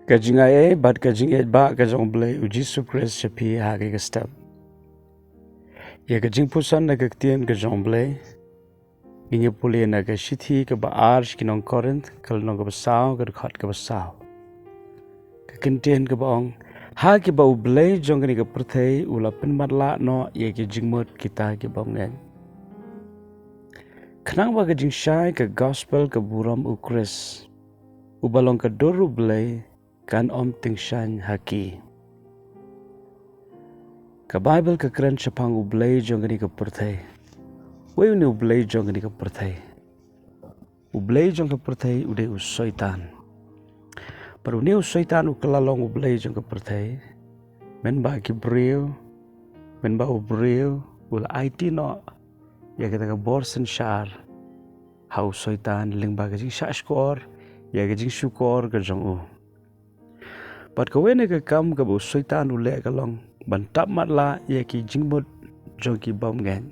Kajingaye bat kajingaye ba kajong blay ujisu Christ shapi hagi kastab. Ya jingpuson na kaktien kajong blay. Inya puli na kashithi ka ba arsh kinong Corinth kal nong ka basaw ka khot ka basaw. Kakintien ka baong hagi ba ublay jong kani ka perthai ula pinmatla no ya jingmut kita ki baongen. Kanang ba kajing syai ka gospel ka buram u Christ. Ubalong ka doru blay kan om ting shan haki. Ka Bible ka keren syapang ublay jong kani ka perthai. Wai uni ublay jong kani ka perthai. Ublay jong ka perthai uday usoitan. Pero uni usoitan ukalalong ublay jong ka perthai. Men ba kibriw, men ba ubriw, ula IT no, ya kita ka borsen syar. Ha usoitan ling ba kajing syashkor, ya kajing syukor ka jong u. Pat kawene ka kam ka usoitan ule ka long bantap matla ya ki jingmut jong ki bom ngen.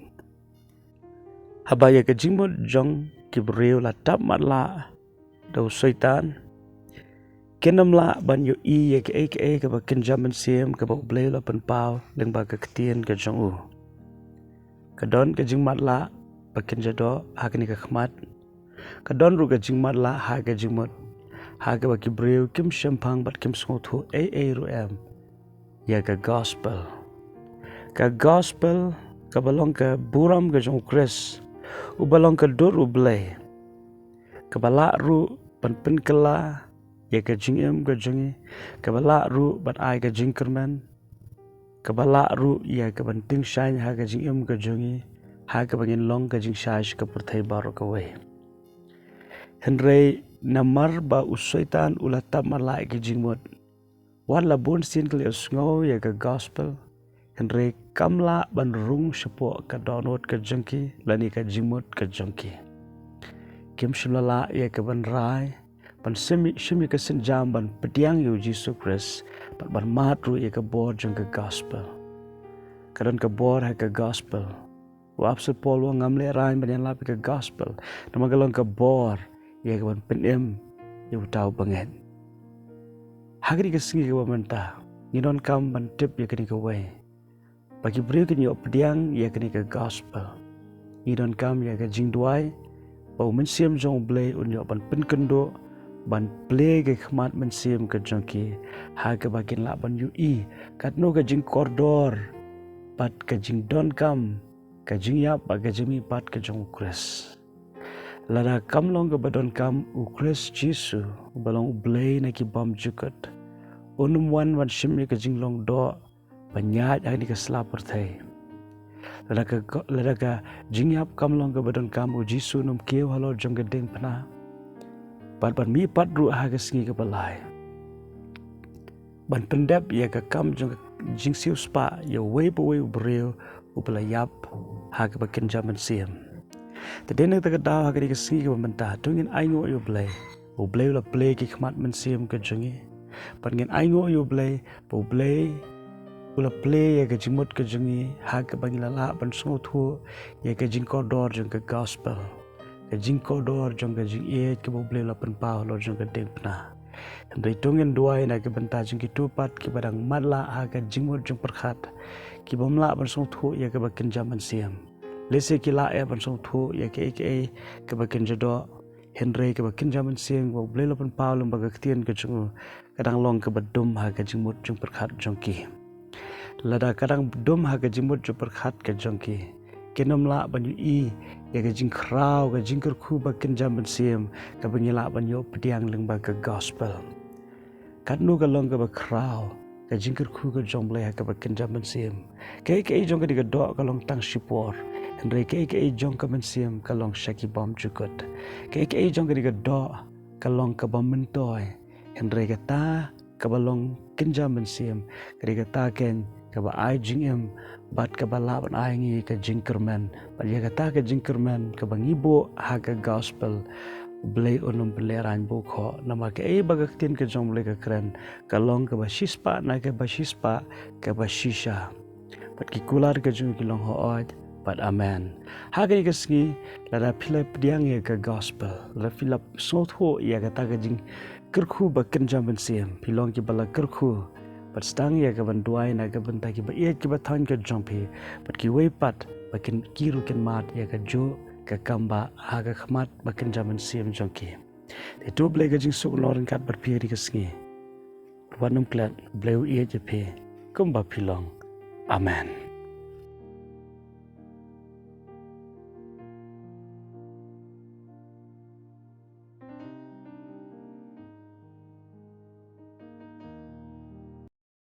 Haba ya ka jingmut jong ki briw la tap matla da usoitan. Kenam la ban yo I ya ka ba kenjaman siem ka ba ublay la panpaw ling ba ka ketien ka jong u. Kadon ka jingmat la ba kenjado ha ka ni ka khmat. Kadon ru ka jingmat la ha ka jingmut. Ha ka ba kibriw kim shampang bat kim sngothu ru em. Ya ka gospel. Ka gospel ka balong ka buram ka jong Chris. Ubalong ka dur ublay. Ka bala ru pan kala ya ka jingem ka jongi. Ka bala ru bat ai ka jingkerman. Ka bala ru ya ka banting shine ha ka jingem ka jongi. Ha ka bangin long ka jing shash ka perthai baro ka we. Henry namar ba usoitan ulatap malai ki jingmut. Wan la bon sin kli usngo ya ka gospel. Henry kamla ban rung syapo ka download ka jengki lani ka jingmut ka jengki. Kim shimlala ya ka ban rai ban shimi ka senjam ban pediang yu Jesus Christ ban matru ya ka bor jeng ka gospel. Kadon ka bor ha ka gospel. Wapsa Paul wa ngamle rai ban yan lapi ka gospel. Namagalong ka bor ya ka ban penem yu tau bangen. Hagri ka singi ka bamanta. Nginon kam ban tip ya kani ka way. Bagi beriu kan yo pediang ya kani ka gospel. Nginon kam ya ka jingduai. Bau mensiam jong blay unyo ban penkendo. Ban play ka khmat mensiam ka jongki. Haga bakin la ban yu I. Katno ka jing kordor. Pat ka jing don kam. Ka jing yap ba ka jimi pat ka jong ukres. Lada kam long ka badon kam ukres Jisu. Balong blay na ki bam jukut. Unum wan shimmi ka jing long do. Banyat ang di ka slapper thay. Lada ka jing yap kam long ka badon kam u Jisu num kiew halo jong ka ding pana. Ban mi pat ru ha ka singi ka balay. Ban pendep ya ka kam jing siu spa ya way pa way ubriw upalayap ha ka bakin jaman siem. Tadena ta ka daw ha ka di ka singi ka bamanta tungin aingo yu blay. Ublay ula play ki khmat man siem ka jongi. Pan ngin aingo yu blay pa ublay ula play ya ka jingmut ka jongi ha ka bangilala ban sungothu ya ka jing kodor jong ka gospel. Ka jing kodor jong ka jing iet ka ublay ula panpaw lo jong ka ding pna. Andai tungin duai na ka banta jong ki tupat ki badang madla ha ka jingmut jong perkhat. Ki bamla ban sungothu ya ka bakin jaman siem. Lese ki la ya ban sungothu ya ka ka bakin jado. Henry ka bakin jaman siem ka ublay ula panpaw lo baga ketien ka jong kadang long ka badum ha ka jingmut jong perkhat jong ki. Lada kadang dum ha ka jingmut jong perkhat ka jong ki. Kenom la ban yu I ya ka jing kraw ka jing kerku bakin jaman siem ka bangila ban yo pediang ling ba ka gospel. Kadnu ka long ka ba kraw ka jing kerku ka jong blay ha ka bakin jaman siem. Kay jong ka di ka do ka long tang shipor. Henry kay jong ka man siem ka long shaki bom jukut. Kay jong ka di ka do ka long ka bom mentoy. Henry ka ta ka ba long kinjaman siem ka di ka ta ken ka ba ay jing em. Bat ka balaban ay ngi ka jingkerman. Bat ya kata ka jingkerman ka bangibo ha ka gospel. Blay unum beleran bukho. Nama ka bagaktin ka jong blay ka keren. Kalong ka ba shispa na ka ba shispa ka ba shisha. Bat ki kular ka jong kilong hood. Bat amen. Ha ka ni ka singi lada pila pediang ya ka gospel. Lada pila sotho ya kata ka jing kerku bakin jamban siam pilong ki bala kerku pat stang ya ka ban duai na ka ban ta ki ba ye ki ba thang ka jompi pat ki wei pat bakin kiru ken mat ya ka jo ka kamba ha ka khmat bakin jamban siam jongki te tu ble ka jing su lorin kat bat pi ri ka sngi wanum klat bleu ye je pe kumba pilong amen.